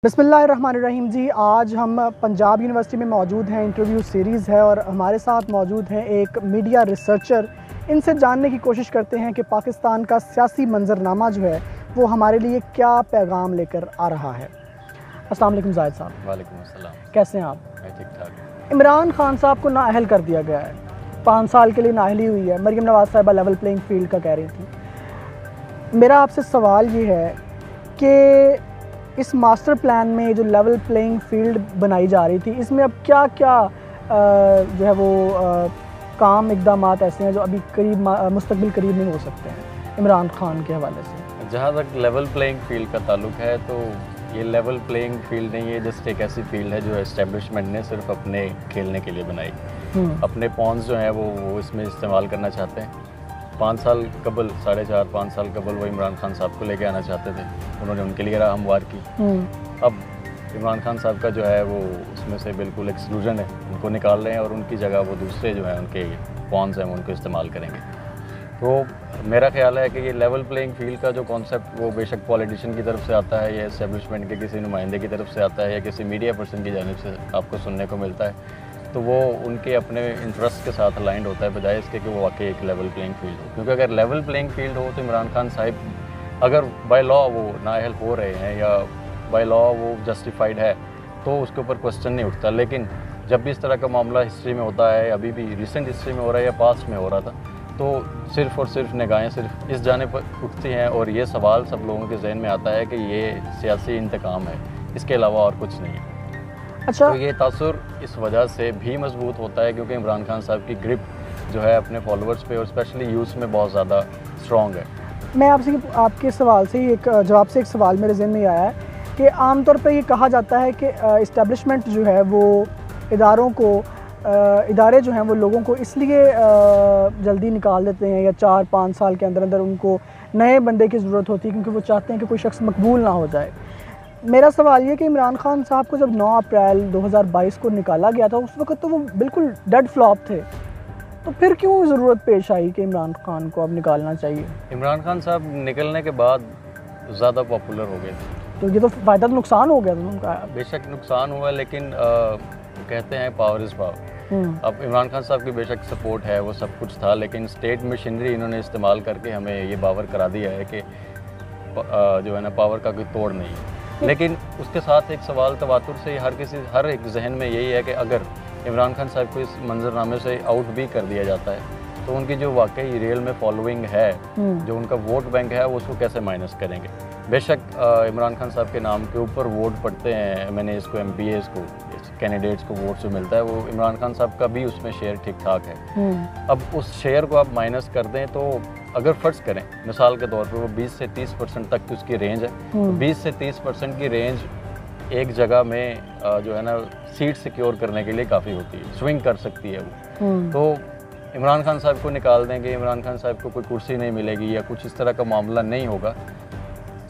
बिस्मिल्लाहिर्रहमानिर्रहीम जी। आज हम पंजाब यूनिवर्सिटी में मौजूद हैं। इंटरव्यू सीरीज़ है और हमारे साथ मौजूद हैं एक मीडिया रिसर्चर। इनसे जानने की कोशिश करते हैं कि पाकिस्तान का सियासी मंजरनामा जो है वो हमारे लिए क्या पैगाम लेकर आ रहा है। अस्सलाम वालेकुम जाहिद साहब। वालेकुम अस्सलाम। कैसे हैं आप? मैं ठीक ठाक। इमरान खान साहब को नाअहल कर दिया गया है, 5 साल के लिए नाअहली हुई है। मरीम नवाज़ साहिबा लेवल प्लेइंग फील्ड का कह रही थी। मेरा आपसे सवाल ये है कि इस मास्टर प्लान में जो लेवल प्लेइंग फील्ड बनाई जा रही थी, इसमें अब क्या क्या जो है वो काम इक़दामात ऐसे हैं जो अभी करीब मुस्तक़बिल करीब में हो सकते हैं इमरान खान के हवाले से? जहाँ तक लेवल प्लेइंग फील्ड का ताल्लुक है तो ये लेवल प्लेइंग फील्ड नहीं है, जस्ट एक ऐसी फील्ड है जो एस्टेब्लिशमेंट ने सिर्फ अपने खेलने के लिए बनाई। अपने पॉन्स जो हैं वो इसमें इस्तेमाल करना चाहते हैं। 5 साल कबल, 4.5-5 साल कबल वो इमरान खान साहब को लेके आना चाहते थे, उन्होंने उनके लिए राह हमवार की। अब इमरान खान साहब का जो है वो उसमें से बिल्कुल एक्सक्लूजन है, उनको निकाल रहे हैं और उनकी जगह वो दूसरे जो हैं उनके पॉन्स हैं उनको इस्तेमाल करेंगे। तो मेरा ख्याल है कि ये लेवल प्लेइंग फील्ड का जो कॉन्सेप्ट वो बेशक पॉलिटिशियन की तरफ से आता है या एस्टेब्लिशमेंट के किसी नुमाइंदे की तरफ से आता है या किसी मीडिया पर्सन की जानिब से आपको सुनने को मिलता है, तो वो उनके अपने इंटरेस्ट के साथ अलाइंड होता है बजाय इसके कि वो वाकई एक लेवल प्लेइंग फील्ड हो। क्योंकि अगर लेवल प्लेइंग फील्ड हो तो इमरान खान साहब अगर बाय लॉ वो नाअहल हो रहे हैं या बाय लॉ वो जस्टिफाइड है तो उसके ऊपर क्वेश्चन नहीं उठता। लेकिन जब भी इस तरह का मामला हिस्ट्री में होता है, अभी भी रिसेंट हिस्ट्री में हो रहा है या पास्ट में हो रहा था, तो सिर्फ़ और सिर्फ निगाहें सिर्फ इस जाने पर उठती हैं और ये सवाल सब लोगों के जहन में आता है कि ये सियासी इंतकाम है, इसके अलावा और कुछ नहीं है। अच्छा, तो ये तासुर इस वजह से भी मजबूत होता है क्योंकि इमरान खान साहब की ग्रिप जो है अपने फॉलोअर्स पे और स्पेशली यूथ में बहुत ज़्यादा स्ट्रॉन्ग है। मैं आपके सवाल से एक जवाब से एक सवाल मेरे जहन में आया है कि आमतौर पर ये कहा जाता है कि इस्टेब्लिशमेंट जो है वो इदारे जो हैं वो लोगों को इसलिए जल्दी निकाल देते हैं या 4-5 साल के अंदर अंदर उनको नए बंदे की ज़रूरत होती है क्योंकि वो चाहते हैं कि कोई शख्स मकबूल ना हो जाए। मेरा सवाल ये कि इमरान खान साहब को जब 9 अप्रैल 2022 को निकाला गया था, उस वक्त तो वो बिल्कुल डेड फ्लॉप थे, तो फिर क्यों ज़रूरत पेश आई कि इमरान खान को अब निकालना चाहिए? इमरान खान साहब निकलने के बाद ज़्यादा पॉपुलर हो गए थे, तो ये तो फ़ायदा तो नुकसान हो गया था उनका। बेशक नुकसान हुआ लेकिन कहते हैं पावर इज़ पावर। अब इमरान खान साहब की बेशक सपोर्ट है, वो सब कुछ था, लेकिन स्टेट मशीनरी इन्होंने इस्तेमाल करके हमें ये बावर करा दिया है कि जो है ना पावर का कोई तोड़ नहीं है। लेकिन उसके साथ एक सवाल तवातुर से हर एक जहन में यही है कि अगर इमरान खान साहब को इस मंजरनामे से आउट भी कर दिया जाता है तो उनकी जो वाकई रियल में फॉलोइंग है, जो उनका वोट बैंक है, वो उसको कैसे माइनस करेंगे। बेशक इमरान खान साहब के नाम के ऊपर वोट पड़ते हैं, मैंने इसको MPAs को कैंडिडेट्स को वोट जो मिलता है वो इमरान खान साहब का भी उसमें शेयर ठीक ठाक है। अब उस शेयर को आप माइनस कर दें तो अगर फ़र्ज़ करें मिसाल के तौर पर वो 20 से 30% तक की उसकी रेंज है, 20 से 30% की रेंज एक जगह में जो है ना सीट सिक्योर करने के लिए काफ़ी होती है, स्विंग कर सकती है वो। तो इमरान खान साहब को निकाल देंगे, इमरान खान साहब को कोई कुर्सी नहीं मिलेगी या कुछ इस तरह का मामला नहीं होगा,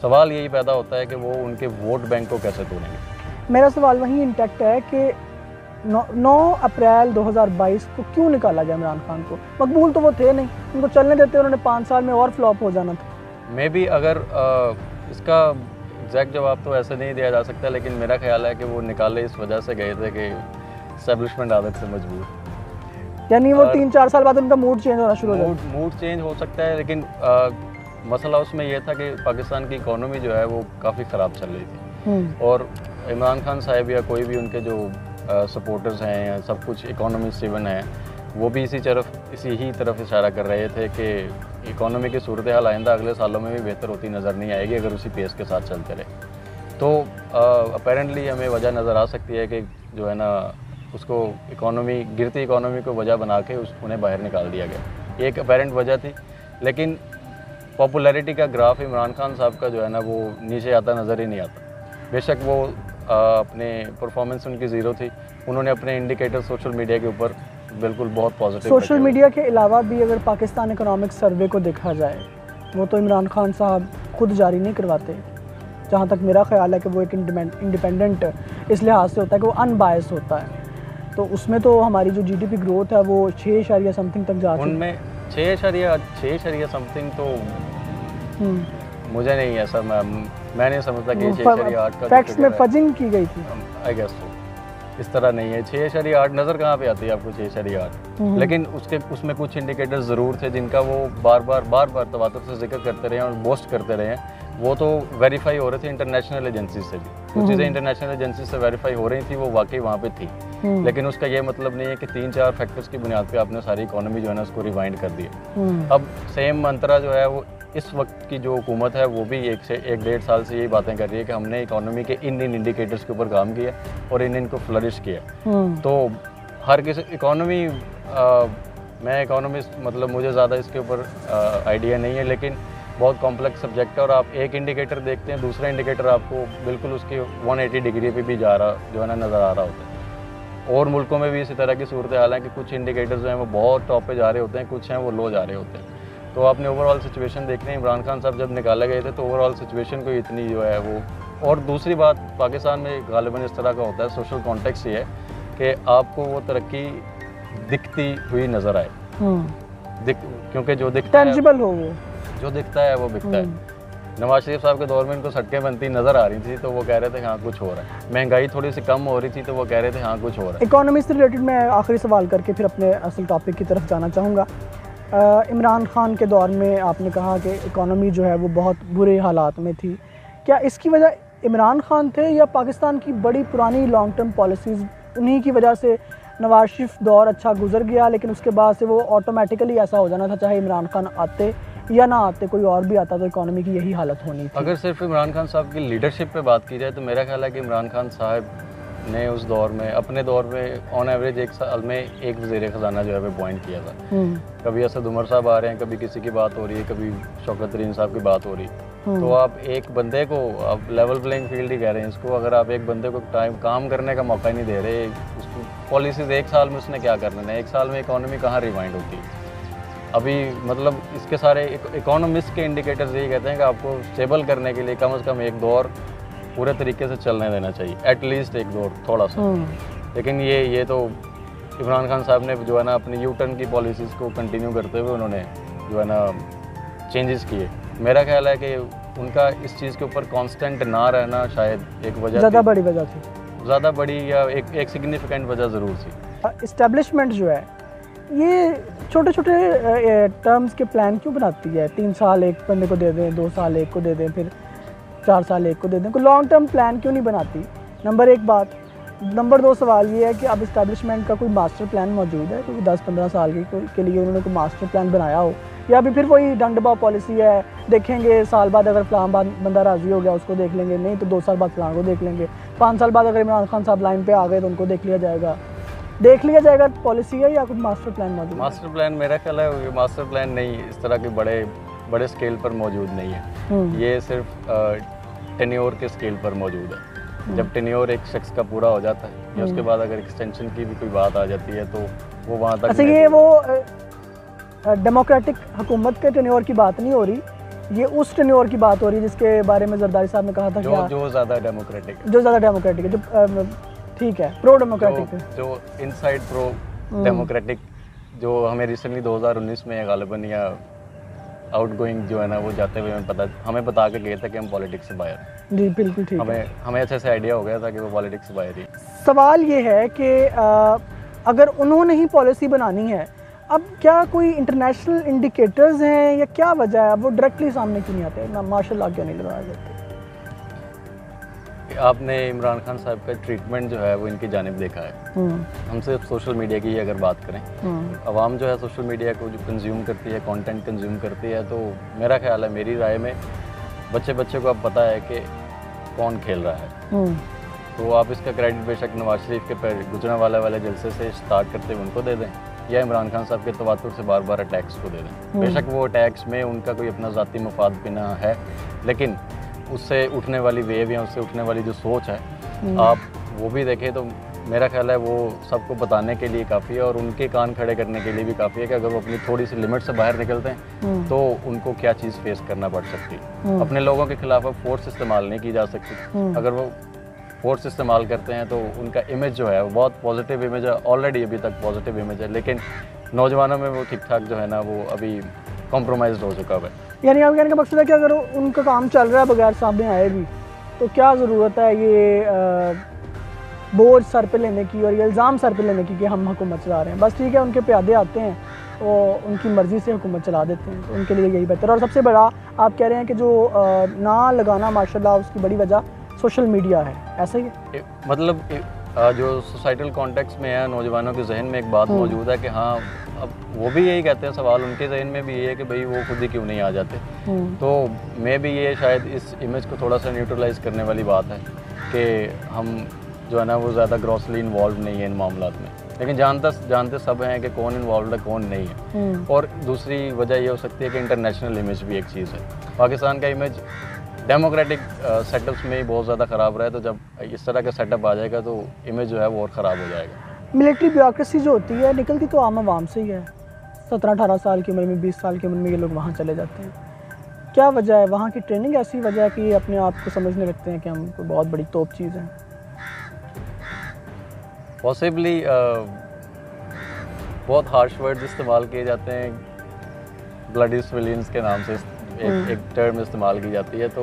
सवाल यही पैदा होता है कि वो उनके वोट बैंक को कैसे तोड़ेंगे। मेरा सवाल वहीं इंटैक्ट है कि 9 अप्रैल 2022 को क्यों निकाला गया इमरान खान को? मकबूल तो वो थे नहीं, उनको चलने देते, उन्होंने 5 साल में और फ्लॉप हो जाना था। मे बी अगर इसका एग्जैक्ट जवाब तो ऐसे नहीं दिया जा सकता, लेकिन मेरा ख्याल है कि वो निकाले इस वजह से गए थे कि एस्टेब्लिशमेंट आदत से मजबूर, यानी वो 3-4 साल बाद उनका मूड चेंज होना शुरू हो गया। मूड चेंज हो सकता है, लेकिन मसला उसमें यह था कि पाकिस्तान की इकोनॉमी जो है वो काफ़ी ख़राब चल रही थी और इमरान खान साहब या कोई भी उनके जो सपोर्टर्स हैं या सब कुछ इकोनॉमी ड्रिवन है, वो भी इसी ही तरफ इशारा कर रहे थे कि इकोनॉमी की सूरत हाल आइंदा अगले सालों में भी बेहतर होती नज़र नहीं आएगी अगर उसी पेस के साथ चलते रहे। तो अपेरेंटली हमें वजह नज़र आ सकती है कि जो है ना उसको गिरती इकोनॉमी को वजह बना के उन्हें बाहर निकाल दिया गया, एक अपेरेंट वजह थी। लेकिन पॉपुलैरिटी का ग्राफ इमरान खान साहब का जो है ना वो नीचे आता नज़र ही नहीं आता। बेशक वो अपने परफॉर्मेंस उनकी ज़ीरो थी, उन्होंने अपने इंडिकेटर सोशल मीडिया के ऊपर बिल्कुल बहुत पॉजिटिव। सोशल मीडिया के अलावा भी अगर पाकिस्तान इकोनॉमिक सर्वे को देखा जाए, वो तो इमरान खान साहब खुद जारी नहीं करवाते। जहाँ तक मेरा ख्याल है कि वो एक इंडिपेंडेंट इस लिहाज से होता है कि वो अनबायस्ड होता है, तो उसमें तो हमारी जो GDP ग्रोथ है वो 6 समथिंग तक जाती है। उनमें 6 समथिंग तो मुझे नहीं ऐसा मैं नहीं समझता कि 6.8 का फैक्ट्स में फजिंग की गई थी। आई गेस तो इस तरह नहीं है। 6.8 नज़र कहाँ पे आती है आपको 6.8, लेकिन उसमें कुछ इंडिकेटर्स ज़रूर थे जिनका वो बार बार तवातुर से जिक्र करते रहे और बोस्ट करते रहे हैं। वो तो वेरीफाई हो रहे थे इंटरनेशनल एजेंसी से भी, कुछ चीज़ें इंटरनेशनल एजेंसी से वेरीफाई हो रही थी, वो वाकई वहाँ पे थी। लेकिन उसका ये मतलब नहीं है कि 3-4 फैक्टर्स की बुनियाद पे आपने सारी इकोनॉमी जो है ना उसको रिवाइंड कर दिया। अब सेम मंत्रा जो है वो इस वक्त की जो हुकूमत है वो भी 1 से 1.5 साल से यही बातें कर रही है कि हमने इकोनॉमी के इन इंडिकेटर्स के ऊपर काम किया और इनको फ्लरिश किया। तो हर किसी इकोनॉमी, मैं इकोनॉमिस्ट मतलब मुझे ज़्यादा इसके ऊपर आइडिया नहीं है, लेकिन बहुत कॉम्प्लेक्स सब्जेक्ट है और आप एक इंडिकेटर देखते हैं, दूसरा इंडिकेटर आपको बिल्कुल उसकी 180 डिग्री पे भी जा रहा जो है ना नज़र आ रहा होता है। और मुल्कों में भी इसी तरह की सूरत हाल है कि कुछ इंडिकेटर्स जो हैं वो बहुत टॉप पे जा रहे होते हैं, कुछ हैं वो लो जा रहे होते हैं। तो आपने ओवरऑल सिचुएशन देखनी है। इमरान खान साहब जब निकाले गए थे तो ओवरऑल सिचुएशन को इतनी जो है वो, और दूसरी बात पाकिस्तान में गालिबन इस तरह का होता है, सोशल कॉन्टेक्स्ट ये है कि आपको वो तरक्की दिखती हुई नज़र आए, क्योंकि जो दिखता है टेंजिबल हो, वो जो दिखता है वो बिकता है। नवाज शरीफ साहब के दौर में इनको सटकें बनती नज़र आ रही थी तो वो कह रहे थे हाँ कुछ हो रहा है, महंगाई थोड़ी सी कम हो रही थी तो वो कह रहे थे हाँ कुछ हो रहा है। इकोनॉमी से रिलेटेड मैं आखिरी सवाल करके फिर अपने असल टॉपिक की तरफ जाना चाहूँगा। इमरान खान के दौर में आपने कहा कि इकोनॉमी जो है वो बहुत बुरे हालात में थी, क्या इसकी वजह इमरान खान थे या पाकिस्तान की बड़ी पुरानी लॉन्ग टर्म पॉलिसीज़, उन्हीं की वजह से नवाज शरीफ दौर अच्छा गुजर गया लेकिन उसके बाद से वो ऑटोमेटिकली ऐसा हो जाना था, चाहे इमरान खान आते या ना आते, कोई और भी आता तो इकोनॉमी की यही हालत होनी थी? अगर सिर्फ इमरान खान साहब की लीडरशिप पे बात की जाए तो मेरा ख्याल है कि इमरान खान साहब ने उस दौर में, अपने दौर में ऑन एवरेज 1 साल में एक वज़ीर ख़जाना जो है वो अपॉइंट किया था। कभी असद उमर साहब आ रहे हैं, कभी किसी की बात हो रही है, कभी शौकत तरीन साहब की बात हो रही है। तो आप एक बंदे को, आप लेवल प्लेइंग फील्ड ही कह रहे हैं इसको, अगर आप एक बंदे को काम करने का मौका ही नहीं दे रहे, उसकी पॉलिसीज़ 1 साल में उसने क्या करना है, 1 साल में इकोनॉमी कहाँ रिवाइंड होती है अभी। मतलब इसके सारे इकोनॉमिस्ट के इंडिकेटर्स यही कहते हैं कि आपको स्टेबल करने के लिए कम से कम एक दौर पूरे तरीके से चलने देना चाहिए, एटलीस्ट एक दौर थोड़ा सा। लेकिन ये तो इमरान खान साहब ने जो है ना अपनी यू टर्न की पॉलिसीज़ को कंटिन्यू करते हुए उन्होंने जो है ना चेंजेस किए। मेरा ख्याल है कि उनका इस चीज़ के ऊपर कांस्टेंट ना रहना शायद एक वजह, ज़्यादा बड़ी वजह थी, ज़्यादा बड़ी या एक सिग्निफिकेंट वजह ज़रूर थी। इस्टेब्लिशमेंट जो है ये छोटे छोटे टर्म्स के प्लान क्यों बनाती है? 3 साल एक बंदे को दे दें, 2 साल एक को दे दें, फिर 4 साल एक को दे दें, कोई लॉन्ग टर्म प्लान क्यों नहीं बनाती? नंबर 1 बात। नंबर 2 सवाल ये है कि अब इस्टेब्लिशमेंट का कोई मास्टर प्लान मौजूद है? क्योंकि 10-15 साल के लिए उन्होंने कोई मास्टर प्लान बनाया हो, या अभी फिर वही डंडबा पॉलिसी है, देखेंगे साल बाद अगर फलां बंदा राज़ी हो गया उसको देख लेंगे, नहीं तो 2 साल बाद फलां को देख लेंगे, 5 साल बाद अगर इमरान खान साहब लाइन पे आ गए तो उनको देख लिया जाएगा पॉलिसी है या कुछ मास्टर प्लान मौजूद है? मास्टर प्लान मेरा ख्याल है मास्टर प्लान नहीं, इस तरह के बड़े स्केल पर मौजूद नहीं है। ये सिर्फ टेन्योर के स्केल पर मौजूद है। जब टेन्योर एक शख्स का पूरा हो जाता है या उसके बाद अगर एक्सटेंशन की भी कोई बात आ जाती है तो वो वहाँ तक। अच्छा, ये वो डेमोक्रेटिक हुकूमत के टेन्योर की बात नहीं हो रही, ये उस टेन्योर की बात हो रही है जिसके बारे में जरदारी साहब ने कहा था जो ज़्यादा डेमोक्रेटिक है, जो ठीक है, प्रो डेमोक्रेटिक, जो इनसाइड प्रो डेमोक्रेटिक, जो हमें रिसेंटली 2019 में गालिबन या आउटगोइंग जो है ना वो जाते हुए हमें बता के गए थे कि हम पॉलिटिक्स से बाहर हैं। जी बिल्कुल ठीक हमें अच्छे से आइडिया हो गया था कि वो पॉलिटिक्स से बाहर ही। सवाल ये है कि अगर उन्होंने ही पॉलिसी बनानी है, अब क्या कोई इंटरनेशनल इंडिकेटर्स हैं या क्या वजह है? अब वो डायरेक्टली सामने क्यों नहीं आते, ना मार्शल लॉ क्यों नहीं लगाया जाता? आपने इमरान खान साहब का ट्रीटमेंट जो है वो इनकी जानिब देखा है। हम सिर्फ सोशल मीडिया की ही अगर बात करें, आवाम जो है सोशल मीडिया को जो कंज्यूम करती है, कंटेंट कंज्यूम करती है, तो मेरा ख्याल है, मेरी राय में, बच्चे को अब पता है कि कौन खेल रहा है। तो आप इसका क्रेडिट बेशक नवाज शरीफ के गुजरांवाला वाले जलसे से स्टार्ट करते हुए उनको दे दें, या इमरान खान साहब के तवातुर से बार बार अटैक्स को दे दें। बेशक वो अटैक्स में उनका कोई अपना ज़ाती मफाद बिना है, लेकिन उससे उठने वाली वेव या उससे उठने वाली जो सोच है, आप वो भी देखें तो मेरा ख्याल है वो सबको बताने के लिए काफ़ी है और उनके कान खड़े करने के लिए भी काफ़ी है कि अगर वो अपनी थोड़ी सी लिमिट से बाहर निकलते हैं तो उनको क्या चीज़ फेस करना पड़ सकती है। अपने लोगों के खिलाफ अब फोर्स इस्तेमाल नहीं की जा सकती। अगर वो फोर्स इस्तेमाल करते हैं तो उनका इमेज जो है वो बहुत पॉजिटिव इमेज है, ऑलरेडी अभी तक पॉजिटिव इमेज है, लेकिन नौजवानों में वो ठीक ठाक जो है ना वो अभी कॉम्प्रोमाइज़ हो चुका है। यानी आप कहने का मकसद है कि अगर उनका काम चल रहा है बगैर सामने आए भी, तो क्या ज़रूरत है ये बोझ सर पे लेने की और ये इल्ज़ाम सर पे लेने की कि हम हुकूमत चला रहे हैं। बस ठीक है, उनके प्यादे आते हैं वो उनकी मर्ज़ी से हुकूमत चला देते हैं, तो उनके लिए यही बेहतर। और सबसे बड़ा आप कह रहे हैं कि जो ना लगाना माशाल्लाह उसकी बड़ी वजह सोशल मीडिया है, ऐसा ही है? मतलब जो सोसाइटल कॉन्टेक्स्ट में है, नौजवानों के जहन में एक बात मौजूद है कि हाँ, अब वो भी यही कहते हैं, सवाल उनके जहन में भी ये है कि भाई वो खुद ही क्यों नहीं आ जाते। तो मैं भी ये शायद इस इमेज को थोड़ा सा न्यूट्रलाइज करने वाली बात है कि हम जो है ना वो ज़्यादा ग्रॉसली इन्वॉल्व नहीं है इन मामलों में, लेकिन जानते सब हैं कि कौन इन्वॉल्व है कौन नहीं है। और दूसरी वजह ये हो सकती है कि इंटरनेशनल इमेज भी एक चीज़ है। पाकिस्तान का इमेज डेमोक्रेटिक सेटअप्स में ही बहुत ज़्यादा ख़राब रहा है, तो जब इस तरह का सेटअप आ जाएगा तो इमेज जो है वो और ख़राब हो जाएगा। मिलिट्री ब्यूरोक्रेसी जो होती है निकलती तो आम आवाम से ही है। 17-18 साल की उम्र में, 20 साल की उम्र में ये लोग वहाँ चले जाते हैं। क्या वजह है? वहाँ की ट्रेनिंग ऐसी वजह है कि अपने आप को समझने लगते हैं कि हम कोई बहुत बड़ी तोप चीज़ है। पॉसिबली बहुत हार्श वर्ड्स इस्तेमाल किए जाते हैं, ब्लडी सिविलियंस के नाम से एक टर्म इस्तेमाल की जाती है। तो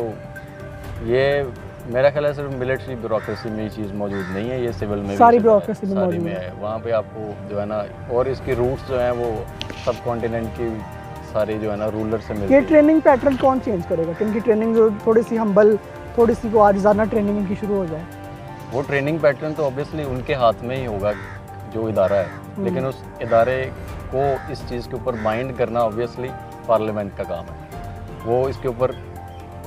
ये मेरा ख्याल है सिर्फ मिलिट्री ब्यूरोक्रेसी में ये चीज़ मौजूद नहीं है, ये सिविल में सारी भी ब्यूरोक्रेसी में सारी मौजूद में है। वहाँ पे आपको जो है ना, और इसकी रूट्स जो हैं वो सब कॉन्टिनेंट की सारी जो है ना रूलर से मिलती ये है। ट्रेनिंग पैटर्न कौन चेंज करेगा कि इनकी ट्रेनिंग जो थोड़ी सी हम्बल, थोड़ी सी को आजिज़ाना ट्रेनिंग इनकी शुरू हो जाए? वो ट्रेनिंग पैटर्न तो ऑब्वियसली उनके हाथ में ही होगा जो इदारा है, लेकिन उस इदारे को इस चीज़ के ऊपर बाइंड करना ऑब्वियसली पार्लियामेंट का काम है। वो इसके ऊपर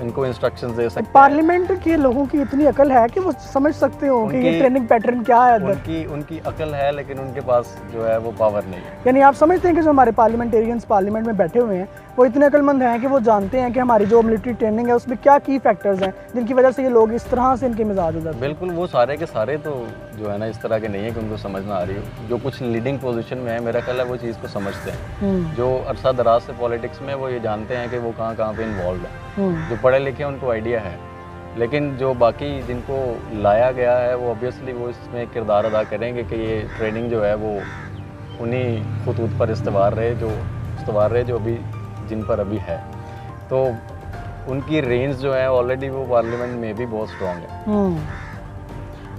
इनको इंस्ट्रक्शंस दे सकते हैं। पार्लियामेंट के लोगों की इतनी अकल है कि वो समझ सकते हो कि ये ट्रेनिंग पैटर्न क्या है अंदर। उनकी अकल है, लेकिन उनके पास जो है वो पावर नहीं है। यानी आप समझते हैं कि जो हमारे पार्लियामेंटेरियंस पार्लियामेंट में बैठे हुए हैं वो इतने अकलमंद हैं कि वो जानते हैं कि हमारी जो मिलिट्री ट्रेनिंग है उसमें क्या की फैक्टर्स हैं जिनकी वजह से ये लोग इस तरह से इनके मिजाज हो जाते हैं। बिल्कुल, वो सारे के सारे तो जो है ना इस तरह के नहीं है कि उनको समझ ना आ रही हो। जो कुछ लीडिंग पोजीशन में है, मेरा ख्याल है वो चीज़ को समझते हैं। जो अरसा दराज से पॉलिटिक्स में, वो ये जानते हैं कि वो कहाँ पे इन्वॉल्व है। जो पढ़े लिखे हैं उनको आइडिया है, लेकिन जो बाकी जिनको लाया गया है वो ऑब्वियसली वो इसमें किरदार अदा करेंगे कि ये ट्रेनिंग जो है वो उन्हीं खतूत पर इस्तवार रहे जो अभी जिन पर अभी है। तो उनकी रेंज जो है ऑलरेडी वो पार्लियामेंट में भी बहुत स्ट्रॉन्ग है।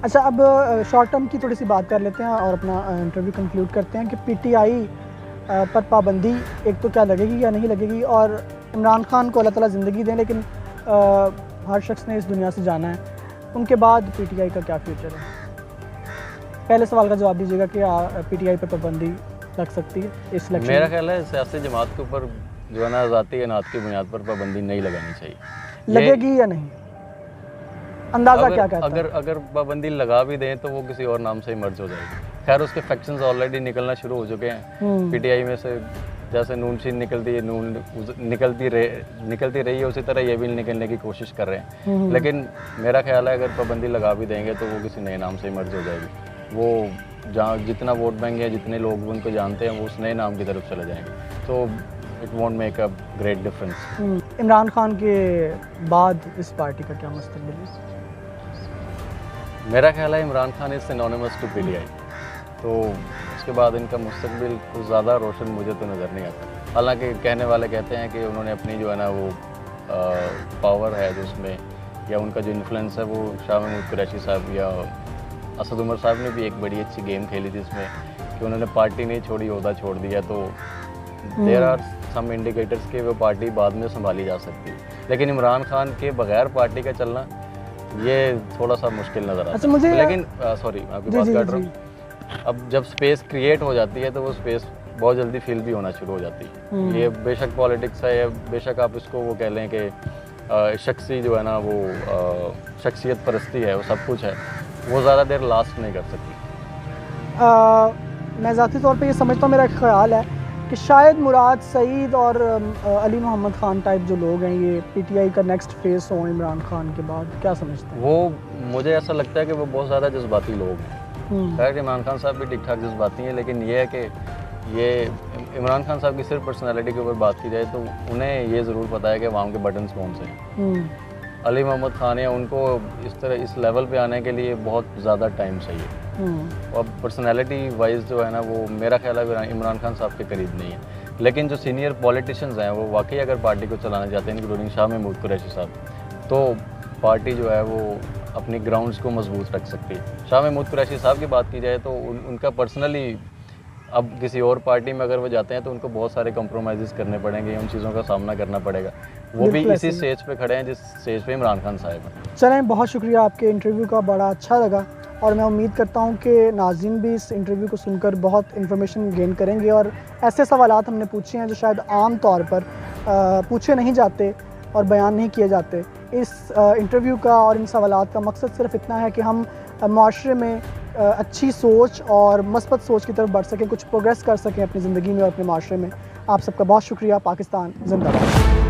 अच्छा, अब शॉर्ट टर्म की थोड़ी सी बात कर लेते हैं और अपना इंटरव्यू कंक्लूड करते हैं कि पीटीआई पर पाबंदी एक तो क्या लगेगी या नहीं लगेगी, और इमरान खान को अल्लाह ताला ज़िंदगी दें, लेकिन हर शख्स ने इस दुनिया से जाना है, उनके बाद पीटीआई का क्या फ्यूचर है? पहले सवाल का जवाब दीजिएगा कि पीटीआई पर पाबंदी लग सकती है इस इलेक्शन? मेरा ख्याल है सियासी जमात के ऊपर जो है ना ज़ाती अनात की बुनियाद पर पाबंदी नहीं लगानी चाहिए। लगेगी या नहीं, अंदाज़ा क्या कहता है? अगर पाबंदी लगा भी दें तो वो किसी और नाम से ही मर्ज हो जाएगी। खैर, उसके फैक्शंस ऑलरेडी निकलना शुरू हो चुके हैं। पीटीआई में से जैसे नून शीन निकलती है, निकलती रही है, उसी तरह ये भी निकलने की कोशिश कर रहे हैं। लेकिन मेरा ख्याल है अगर पाबंदी लगा भी देंगे तो वो किसी नए नाम से ही मर्ज हो जाएगी। वो जहाँ जितना वोट बैंक है, जितने लोग उनको जानते हैं, वो उस नए नाम की तरफ चले जाएंगे। तो it won't make a great difference. Imran Khan के बाद इस पार्टी का क्या मुस्तकबिल है? मेरा ख्याल है Imran Khan is synonymous to PTI, तो उसके बाद इनका मुस्तकबिल कुछ ज़्यादा रोशन मुझे तो नज़र नहीं आता। हालांकि कहने वाले कहते हैं कि उन्होंने अपनी जो है ना वो पावर है जो उसमें, या उनका जो इन्फ्लुएंस है, वो शाह महमूद कुरैशी साहब या असद उमर साहब ने भी एक बड़ी अच्छी गेम खेली थी इसमें कि उन्होंने पार्टी नहीं छोड़ी, ओहदा छोड़ दिया। तो देयर आर सम इंडिकेटर्स कि वो पार्टी बाद में संभाली जा सकती है, लेकिन इमरान खान के बगैर पार्टी का चलना ये थोड़ा सा मुश्किल नज़र आता है। लेकिन सॉरी, मैं आपकी बात कर रहा हूँ। अब जब स्पेस क्रिएट हो जाती है तो वो स्पेस बहुत जल्दी फिल भी होना शुरू हो जाती है। ये बेशक पॉलिटिक्स है, या बेशक आप इसको वो कह लें कि शख्सी जो है ना वो शख्सियत परस्ती है, वो सब कुछ है, वो ज़्यादा देर लास्ट नहीं कर सकती। मैं ज़ाती तौर पे ये समझता हूँ, मेरा एक ख्याल है कि शायद मुराद सईद और अली मोहम्मद खान टाइप जो लोग हैं ये पीटीआई का नेक्स्ट फेस हो इमरान खान के बाद। क्या समझते हैं? वो मुझे ऐसा लगता है कि वो बहुत ज़्यादा जज्बाती लोग हैं। खैर, इमरान खान साहब भी ठीक ठाक जज्बाती हैं, लेकिन ये है कि ये इमरान खान साहब की सिर्फ पर्सनालिटी के ऊपर बात की जाए तो उन्हें ये ज़रूर पता है कि अवाम के बटन्स कौन से हैं। अली मोहम्मद खान है, उनको इस तरह इस लेवल पे आने के लिए बहुत ज़्यादा टाइम चाहिए। और पर्सनालिटी वाइज जो है ना वो मेरा ख्याल है इमरान खान साहब के करीब नहीं है। लेकिन जो सीनियर पॉलिटिशियंस हैं वो वाकई अगर पार्टी को चलाना चाहते हैं, इंक्लूडिंग शाह महमूद कुरैशी साहब, तो पार्टी जो है वो अपनी ग्राउंड्स को मजबूत रख सकती है। शाह महमूद कुरैशी साहब की बात की जाए तो उनका पर्सनली अब किसी और पार्टी में अगर वो जाते हैं तो उनको बहुत सारे कॉम्प्रोमाइज़ करने पड़ेंगे, उन चीज़ों का सामना करना पड़ेगा। वो भी इसी स्टेज पे खड़े हैं जिस स्टेज पे इमरान खान साहब हैं। चलें, बहुत शुक्रिया आपके इंटरव्यू का, बड़ा अच्छा लगा और मैं उम्मीद करता हूं कि नाज़रीन भी इस इंटरव्यू को सुनकर बहुत इन्फॉर्मेशन गेन करेंगे और ऐसे सवालात हमने पूछे हैं जो शायद आम तौर पर पूछे नहीं जाते और बयान नहीं किए जाते। इस इंटरव्यू का और इन सवालात का मकसद सिर्फ इतना है कि हम माशरे में अच्छी सोच और मस्बत सोच की तरफ बढ़ सकें, कुछ प्रोग्रेस कर सकें अपनी ज़िंदगी में और अपने माशरे में। आप सबका बहुत शुक्रिया। पाकिस्तान जिंदाबाद।